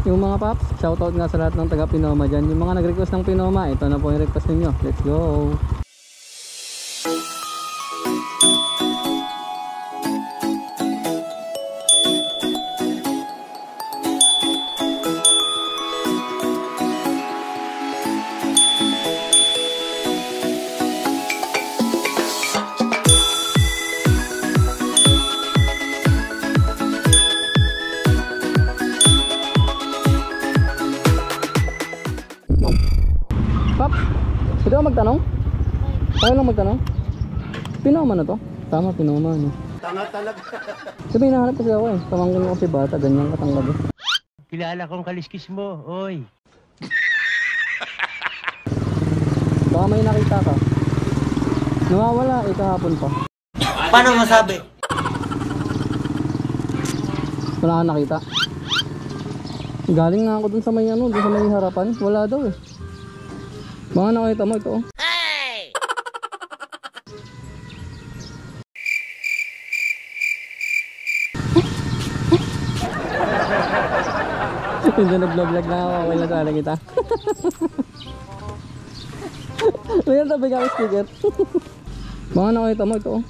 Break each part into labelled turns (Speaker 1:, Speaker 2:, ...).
Speaker 1: yung mga paps, shoutout nga sa lahat ng taga Pinoma dyan. Yung mga nag-request ng Pinoma, ito na po yung request ninyo. Let's go! Paps, pwede ako magtanong? Kaya lang magtanong? Pinoma na to? Tama, Pinoma no?
Speaker 2: Tanga talaga.
Speaker 1: Sabi hinahanap kasi ako eh. Pamangkin ko kasi bata, ganyan katangkad eh.
Speaker 2: Kilala kong kaliskis mo, oy.
Speaker 1: Baka may nakita ka. Nawawala eh kahapon pa.
Speaker 2: Paano masabi?
Speaker 1: Wala ka nakita. Galing nga ako dun sa may ano, dun sa may harapan. Wala daw eh. Baka nakita mo ito oh. Hey! Hindi nag-vlog na ako. Okay lang sana kita. May tabi ka ang sticker. Baka nakita mo ito oh.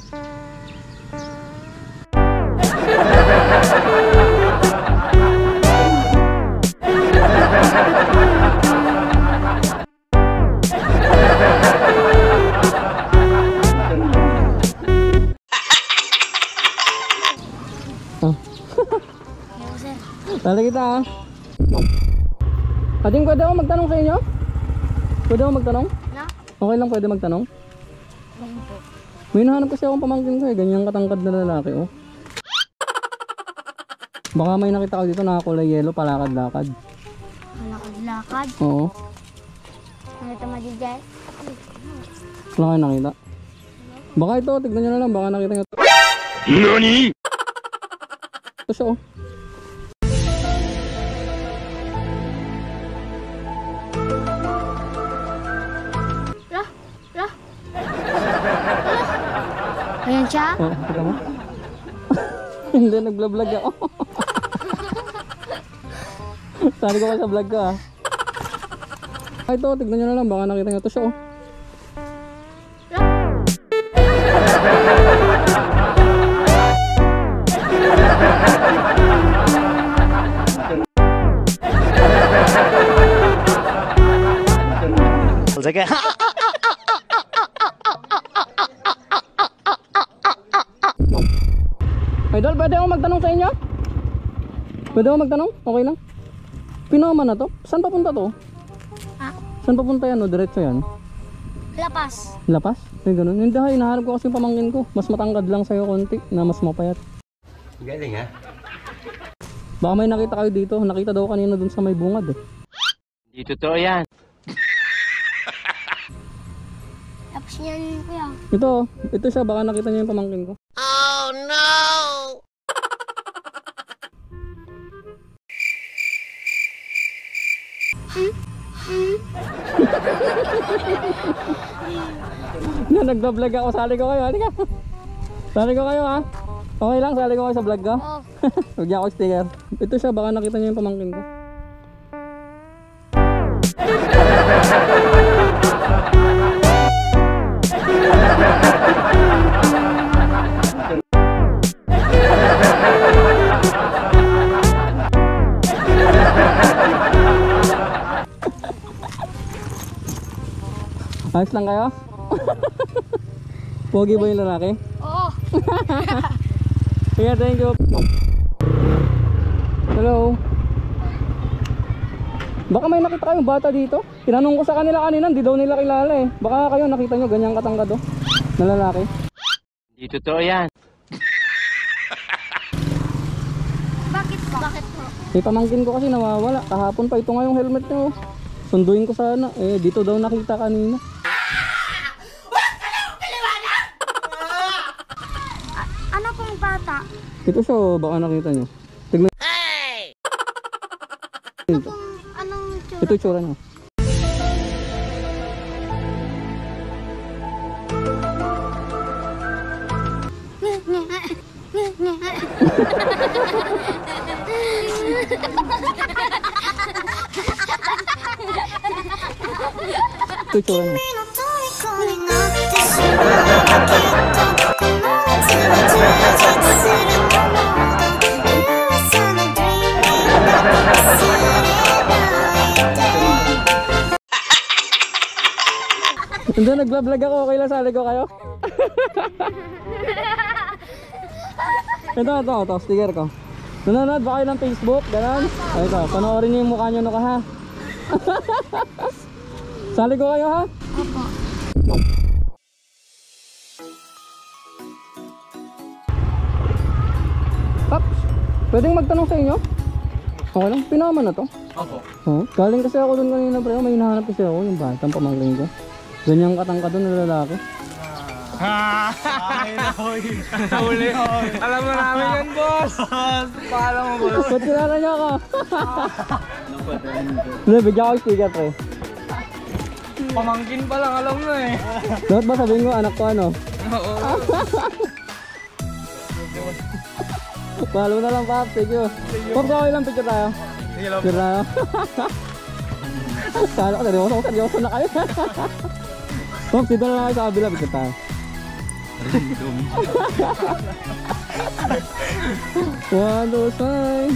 Speaker 1: Tala kita ah. Ading, pwede ako magtanong sa inyo? Pwede ako magtanong? No? Okay lang, pwede magtanong? May nahanap kasi akong pamangkin ko eh. Ganyang katangkad na lalaki oh. Baka may nakita ko dito nakakulay yellow, palakad-lakad.
Speaker 3: Palakad-lakad?
Speaker 1: Oo.
Speaker 3: Nakita mo di dyan?
Speaker 1: Wala kayo nakita? Baka ito, tignan nyo na lang. Baka nakita nyo ito. NANI?! Ito siya oh.
Speaker 3: Ayan siya?
Speaker 1: Oh, kita mo? Hindi, nag-vlog ako. Sali ko sa vlog ka ah. Ito, tignan nyo na lang. Baka nakita nyo ito siya oh.
Speaker 2: Sige.
Speaker 1: Idol, pwede ako magtanong sa inyo? Pwede ako magtanong? Okay lang? Pinoma na to? Saan papunta to?
Speaker 3: Ah?
Speaker 1: Saan papunta yan o? Diretso yan?
Speaker 3: Lapas.
Speaker 1: Lapas? Ay ganun. Hindi ha, hinahanap ko kasi yung pamangkin ko. Mas matangkad lang sa'yo konti na mas mapayat.
Speaker 2: Galing ha?
Speaker 1: Baka may nakita kayo dito. Nakita daw kanina dun sa may bungad eh.
Speaker 2: Hindi totoo yan.
Speaker 3: Tapos yan kuya.
Speaker 1: Ito siya. Baka nakita niyo yung pamangkin ko.
Speaker 2: Oh no!
Speaker 1: Nagbablog ako. Sali ko kayo. Halika. Sali ko kayo ha. Okay lang. Sali ko kayo sa vlog ko.
Speaker 3: Oh.
Speaker 1: Huwag ako sticker. Ito siya. Baka nakita niyo yung pamangkin ko. Ayos lang kayo? Pogi ba yung lalaki?
Speaker 3: Oo.
Speaker 1: Yeah, thank you. Hello. Baka may nakita kayong bata dito. Tinanong ko sa kanila kanina, hindi daw nila kilala eh. Baka kayo nakita nyo ganyang katangkad oh, na lalaki.
Speaker 2: Hindi totoo yan.
Speaker 3: Bakit po? Bakit po?
Speaker 1: Eh, pamangkin ko kasi nawawala. Kahapon pa ito nga yung helmet nyo. Sunduin ko sana. Eh, dito daw nakita kanina.
Speaker 3: Ano pong bata?
Speaker 1: Ito siya oh, baka nakita nyo. Tignan. Ito.
Speaker 3: Anong tsura?
Speaker 1: Ito yung tsura nyo. Ito itsura niya. Hindi, nagbablog ako. Okay lang, sali ko kayo. Ito, sticker ko. Nanonood ba kayo ng Facebook? Ganon? Ay, ito, panoorin niyo yung mukha niyo ka ha. Sali ko kayo ha?
Speaker 3: Opo.
Speaker 1: Pops, pwedeng magtanong sa inyo? Okay lang, pinama na to.
Speaker 2: Opo.
Speaker 1: Oh, galing kasi ako doon kanina pre, may hinahanap kasi ako yung batang pamangkin ko. Ganyang katangka doon na lalaki.
Speaker 4: Huli. Alam mo namin yan, boss. Paalam mo, boss.
Speaker 1: Ba't kilala niyo ako? Hindi, bigyan ko yung sticker pre.
Speaker 4: Pamangkin pa lang, alam mo eh.
Speaker 1: Dapat ba sabihin ko anak ko ano?
Speaker 4: Oo.
Speaker 1: Follow na lang Pops, thank you. Pops, okay lang picture tayo.
Speaker 4: Sige lang.
Speaker 1: Picture tayo. Kala ko, seryoso na kayo. Pops, dito na lang kayo sa kabila, picture tayo. One, two, three.